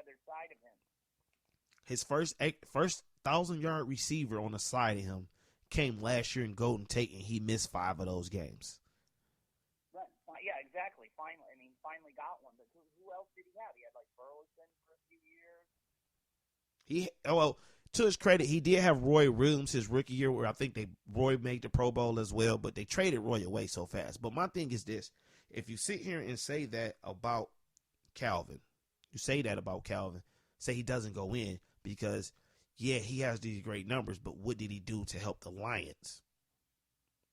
other side of him. His first 1,000-yard receiver on the side of him came last year in Golden Tate, and he missed 5 of those games. Right. Yeah, exactly. Finally got one. But who else did he have? He had like Burleson for a few years. To his credit, he did have Roy Williams his rookie year, where I think Roy made the Pro Bowl as well, but they traded Roy away so fast. But my thing is this: if you sit here and say that about Calvin, say he doesn't go in because, yeah, he has these great numbers, but what did he do to help the Lions?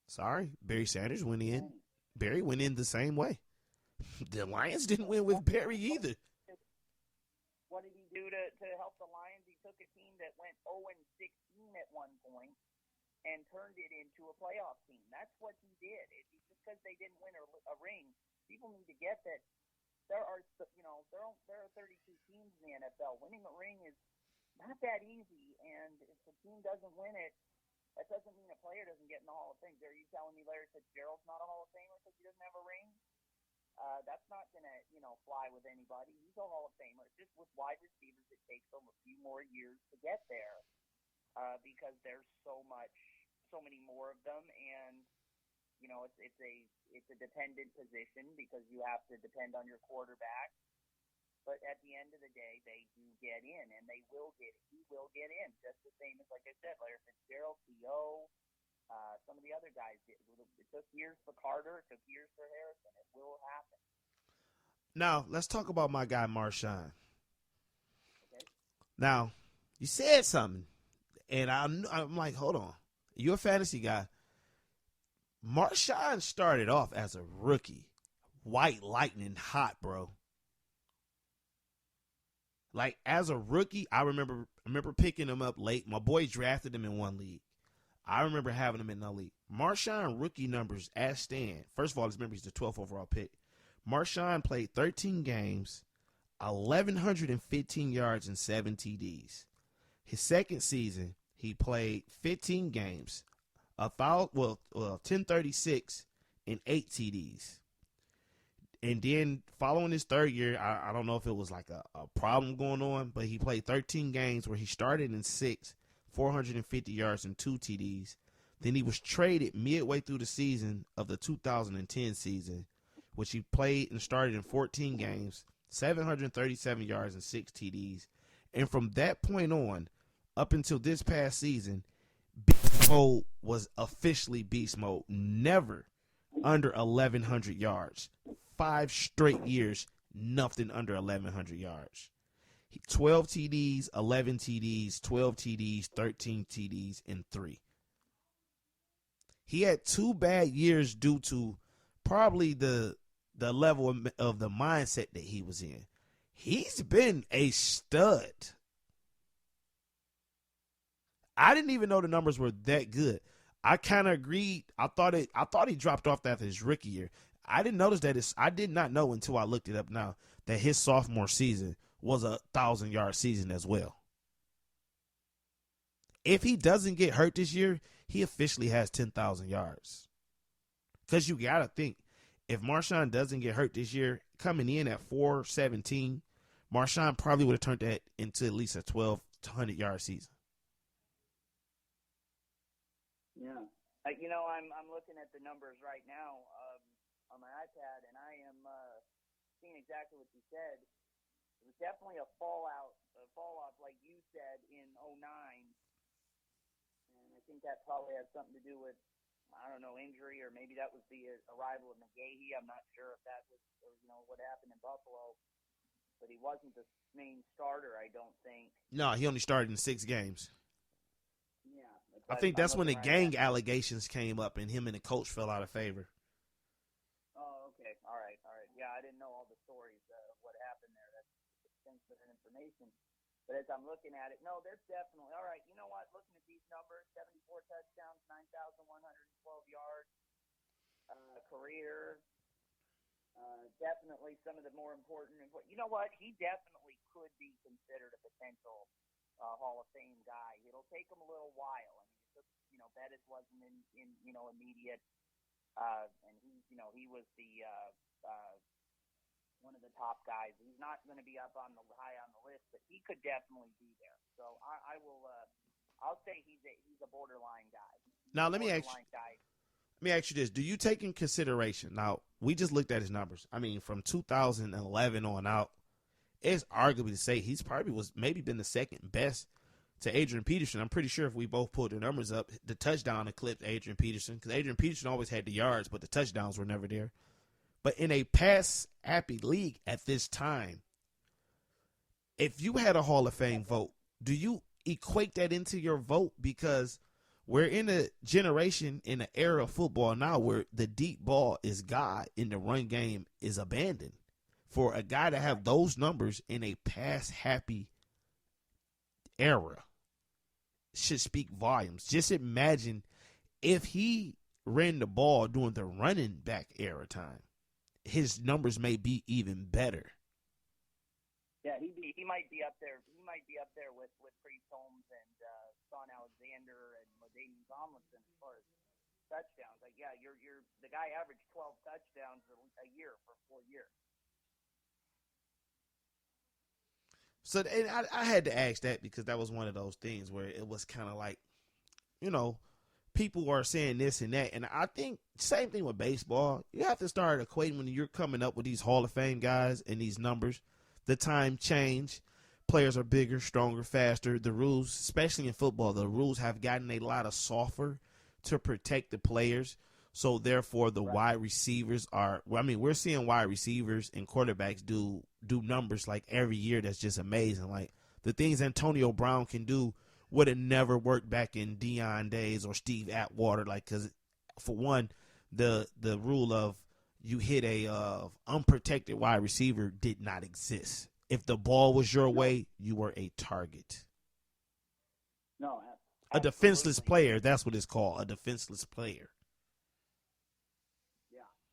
Sorry, Barry Sanders went in. Barry went in the same way. The Lions didn't win with Barry either. What did he do to help the Lions? He took a team that went 0-16 at one point and turned it into a playoff team. That's what he did. Just because they didn't win a ring, people need to get that there are 32 teams in the NFL. Winning a ring is not that easy, and if the team doesn't win it, that doesn't mean a player doesn't get in the Hall of Fame. Are you telling me Larry Fitzgerald's not a Hall of Famer because he doesn't have a ring? That's not going to, fly with anybody. He's a Hall of Famer. It's just with wide receivers, it takes them a few more years to get there because there's so many more of them, and it's a dependent position because you have to depend on your quarterback. But at the end of the day, they do get in, and they will get. He will get in, just the same as, like I said, Larry Fitzgerald, T.O., some of the other guys did. It took years for Carter. It took years for Harrison. It will happen. Now, let's talk about my guy, Marshawn. Okay. Now, you said something, and I'm like, hold on. You're a fantasy guy. Marshawn started off as a rookie. White lightning hot, bro. Like, as a rookie, I remember picking him up late. My boy drafted him in one league. I remember having him in the league. Marshawn rookie numbers as stand. First of all, remember he's the 12th overall pick. Marshawn played 13 games, 1,115 yards, and 7 TDs. His second season, he played 15 games, 1036, and 8 TDs. And then following his third year, I don't know if it was like a problem going on, but he played 13 games where he started in 6, 450 yards and 2 TDs. Then he was traded midway through the season of the 2010 season, which he played and started in 14 games, 737 yards and 6 TDs. And from that point on, up until this past season, Beast Mode was officially Beast Mode. Never under 1,100 yards. 5 straight years, nothing under 1,100 yards. 12 TDs, 11 TDs, 12 TDs, 13 TDs, and 3. He had 2 bad years due to probably the level of the mindset that he was in. He's been a stud. I didn't even know the numbers were that good. I kind of agreed. I thought he dropped off after his rookie year. I didn't notice that. I did not know until I looked it up now that his sophomore season was a 1,000-yard season as well. If he doesn't get hurt this year, he officially has 10,000 yards. Because you got to think, if Marshawn doesn't get hurt this year, coming in at 417, Marshawn probably would have turned that into at least a 1,200-yard season. Yeah. I'm looking at the numbers right now on my iPad, and I am seeing exactly what you said. It was definitely a fall off, like you said, in 2009. And I think that probably has something to do with, I don't know, injury, or maybe that was the arrival of McGahee. I'm not sure if that was, what happened in Buffalo. But he wasn't the main starter, I don't think. No, he only started in 6 games. Yeah. I think that's when the gang allegations came up and him and the coach fell out of favor. Oh, okay. All right. Yeah, I didn't know all the stories of what happened there. That's sensitive information. But as I'm looking at it, no, there's definitely, all right, you know what, looking at these numbers, 74 touchdowns, 9,112 yards, career, definitely some of the more important. You know what, he definitely could be considered a potential Hall of Fame guy. It'll take him a little while. I mean, it took, Bettis wasn't in immediate, and he was the one of the top guys. He's not going to be up on the high on the list but he could definitely be there. So I will. I'll say he's a borderline guy. Now let me ask you this: do you take in consideration? Now we just looked at his numbers. I mean, from 2011 on out, it's arguably to say he's probably was maybe been the second best to Adrian Peterson. I'm pretty sure if we both pulled the numbers up, the touchdown eclipsed Adrian Peterson because Adrian Peterson always had the yards, but the touchdowns were never there. But in a pass-happy league at this time, if you had a Hall of Fame vote, do you equate that into your vote? Because we're in a generation, in an era of football now where the deep ball is God and the run game is abandoned. For a guy to have those numbers in a pass-happy era should speak volumes. Just imagine if he ran the ball during the running back era time, his numbers may be even better. Yeah, he might be up there. He might be up there with Priest Holmes and Sean Alexander and LaDainian Tomlinson as far as touchdowns. Like, yeah, you're the guy averaged 12 touchdowns a year for 4 years. So and I had to ask that because that was one of those things where it was kind of like, you know, people are saying this and that. And I think same thing with baseball. You have to start equating when you're coming up with these Hall of Fame guys and these numbers. The time change. Players are bigger, stronger, faster. The rules, especially in football, the rules have gotten a lot of softer to protect the players. So, therefore, the wide receivers are – well, I mean, we're seeing wide receivers and quarterbacks do numbers like every year that's just amazing. Like, the things Antonio Brown can do would have never worked back in Deion days or Steve Atwater. Like, because, for one, the rule of you hit a unprotected wide receiver did not exist. If the ball was your way, you were a target. No, a defenseless player, that's what it's called, a defenseless player.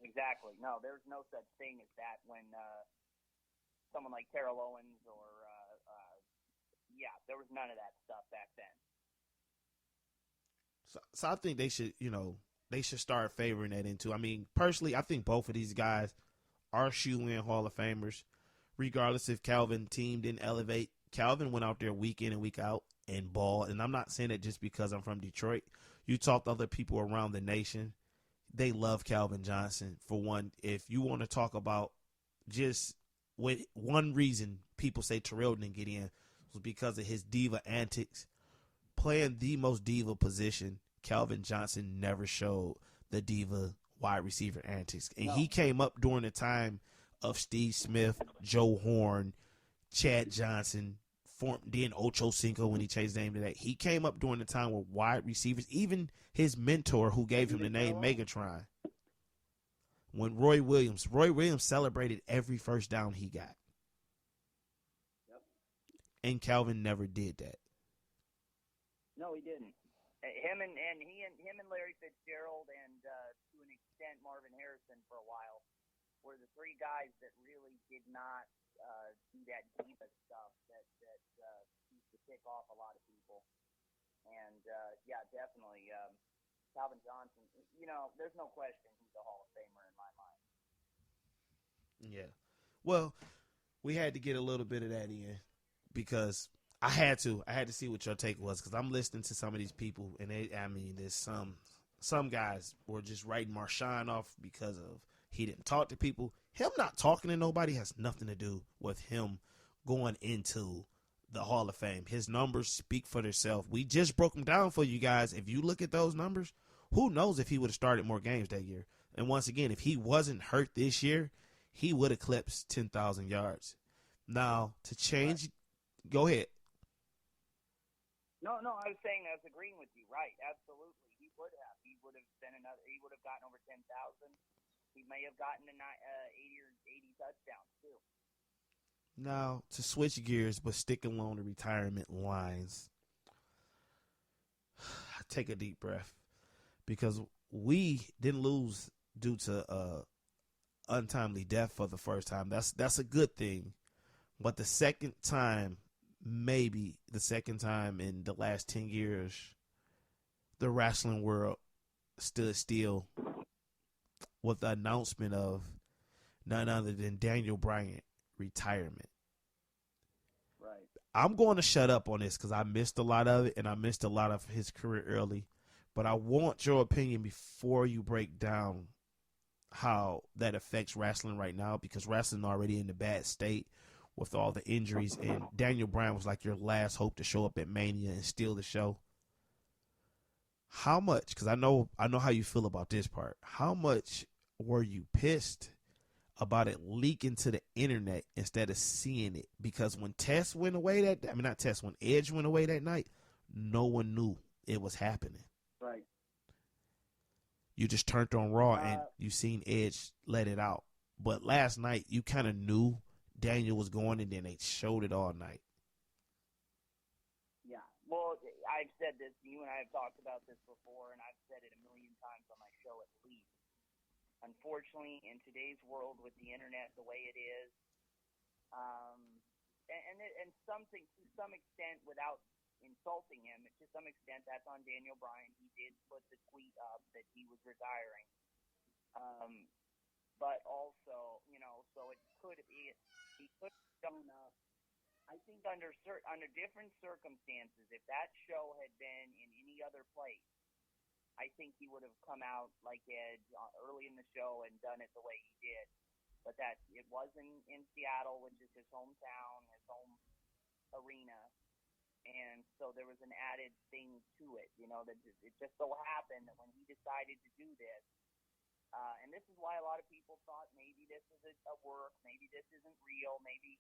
Exactly. No, there's no such thing as that when someone like Terrell Owens or, there was none of that stuff back then. So I think they should start favoring that into. I mean, personally, I think both of these guys are shoe-in Hall of Famers, regardless if Calvin's team didn't elevate. Calvin went out there week in and week out and balled, and I'm not saying it just because I'm from Detroit. You talk to other people around the nation, they love Calvin Johnson. For one, if you want to talk about just with one reason people say Terrell didn't get in was because of his diva antics. Playing the most diva position, Calvin Johnson never showed the diva wide receiver antics. And he came up during the time of Steve Smith, Joe Horn, Chad Johnson, then Ocho Cinco when he changed his name to that. He came up during the time where wide receivers, even his mentor who gave him the name Megatron, when Roy Williams celebrated every first down he got. Yep. And Calvin never did that. No, he didn't. Him and Larry Fitzgerald and to an extent Marvin Harrison for a while were the three guys that really did not do that diva stuff that used to tick off a lot of people. And definitely Calvin Johnson. There's no question he's a Hall of Famer in my mind. Yeah. Well, we had to get a little bit of that in because I had to see what your take was because I'm listening to some of these people and there's some guys were just writing Marshawn off because of he didn't talk to people. Him not talking to nobody has nothing to do with him going into the Hall of Fame. His numbers speak for themselves. We just broke them down for you guys. If you look at those numbers, who knows if he would have started more games that year. And once again, if he wasn't hurt this year, he would have eclipsed 10,000 yards. Now, to change, go ahead. No, I was saying, I was agreeing with you. Right, absolutely. He would have. He would have gotten over 10,000. He may have gotten 80 touchdowns, too. Now, to switch gears, but stick along the retirement lines, take a deep breath because we didn't lose due to untimely death for the first time. That's a good thing. But the second time, maybe the second time in the last 10 years, the wrestling world stood still with the announcement of none other than Daniel Bryan retirement. Right. Right. I'm going to shut up on this because I missed a lot of it, and I missed a lot of his career early. But I want your opinion before you break down how that affects wrestling right now, because wrestling already in a bad state with all the injuries, and Daniel Bryan was like your last hope to show up at Mania and steal the show. How much? Because I know how you feel about this part. How much were you pissed about it leaking to the internet instead of seeing it? Because when when Edge went away that night, no one knew it was happening. Right. You just turned on Raw and you seen Edge let it out. But last night you kind of knew Daniel was going, and then they showed it all night. Yeah. Well, I've said this. You and I have talked about this before, and I've said it a million times on my show at least. Unfortunately, in today's world with the internet the way it is, and something to some extent, without insulting him, to some extent, that's on Daniel Bryan. He did put the tweet up that he was retiring, but also, so it could be he could have shown up. I think under different circumstances, if that show had been in any other place, I think he would have come out like Edge early in the show and done it the way he did. But that it wasn't in Seattle, which is his hometown, his home arena, and so there was an added thing to it. That it just so happened that when he decided to do this, and this is why a lot of people thought maybe this is a work, maybe this isn't real, maybe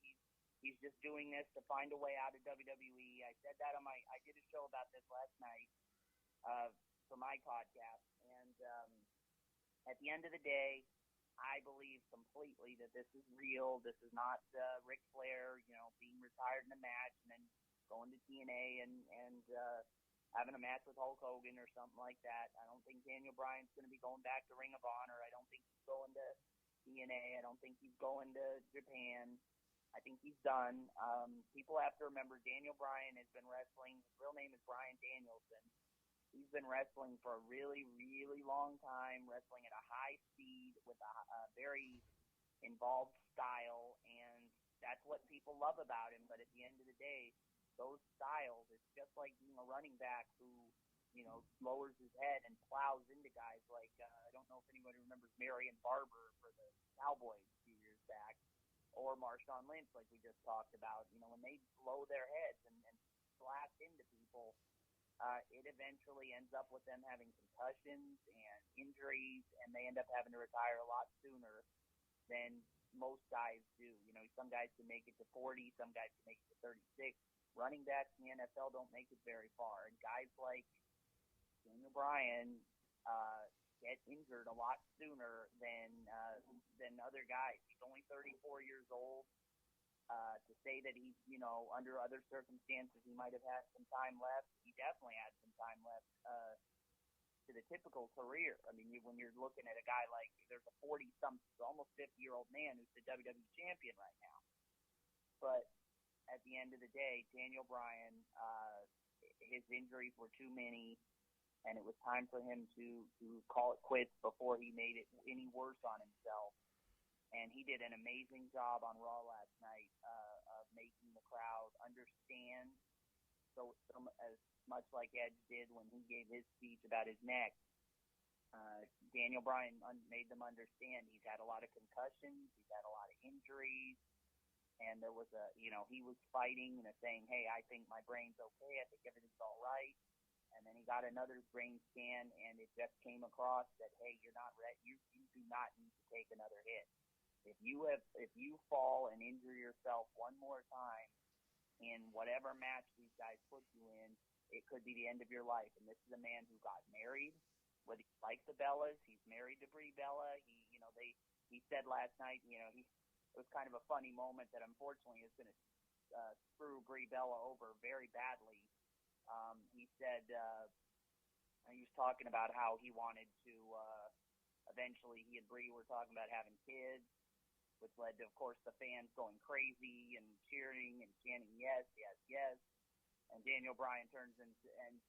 he's just doing this to find a way out of WWE. I said that I did a show about this last night. For my podcast, and at the end of the day, I believe completely that this is real. This is not Ric Flair, being retired in a match and then going to TNA and having a match with Hulk Hogan or something like that. I don't think Daniel Bryan's going to be going back to Ring of Honor. I don't think he's going to TNA. I don't think he's going to Japan. I think he's done. People have to remember Daniel Bryan has been wrestling. His real name is Bryan Danielson. He's been wrestling for a really, really long time, wrestling at a high speed with a very involved style, and that's what people love about him. But at the end of the day, those styles, it's just like being a running back who, lowers his head and plows into guys like, I don't know if anybody remembers Marion Barber for the Cowboys a few years back, or Marshawn Lynch, like we just talked about. When they blow their heads and blast into people, it eventually ends up with them having concussions and injuries, and they end up having to retire a lot sooner than most guys do. Some guys can make it to 40, some guys can make it to 36. Running backs in the NFL don't make it very far, and guys like Daniel Bryan get injured a lot sooner than other guys. He's only 34 years old. To say that he's, under other circumstances, he might have had some time left. He definitely had some time left to the typical career. I mean, when you're looking at a guy like, there's a almost 50-year-old man who's the WWE champion right now. But at the end of the day, Daniel Bryan, his injuries were too many, and it was time for him to call it quits before he made it any worse on himself. And he did an amazing job on Raw last night of making the crowd understand, so as much like Edge did when he gave his speech about his neck. Daniel Bryan made them understand he's had a lot of concussions, he's had a lot of injuries, and there was he was fighting, saying, hey, I think my brain's okay, I think everything's all right. And then he got another brain scan, and it just came across that, hey, you're not ready. You do not need to take another hit. If you fall and injure yourself one more time in whatever match these guys put you in, it could be the end of your life. And this is a man who got married, whether he likes the Bellas, he's married to Brie Bella. He said last night, it was kind of a funny moment that unfortunately is going to screw Brie Bella over very badly. He said he was talking about how he wanted to eventually, he and Brie were talking about having kids, which led to, of course, the fans going crazy and cheering and chanting, yes, yes, yes. And Daniel Bryan turns and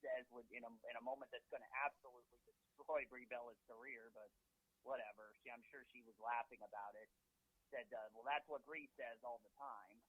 says, in a moment that's going to absolutely destroy Brie Bella's career, but whatever. I'm sure she was laughing about it. Said, well, that's what Brie says all the time.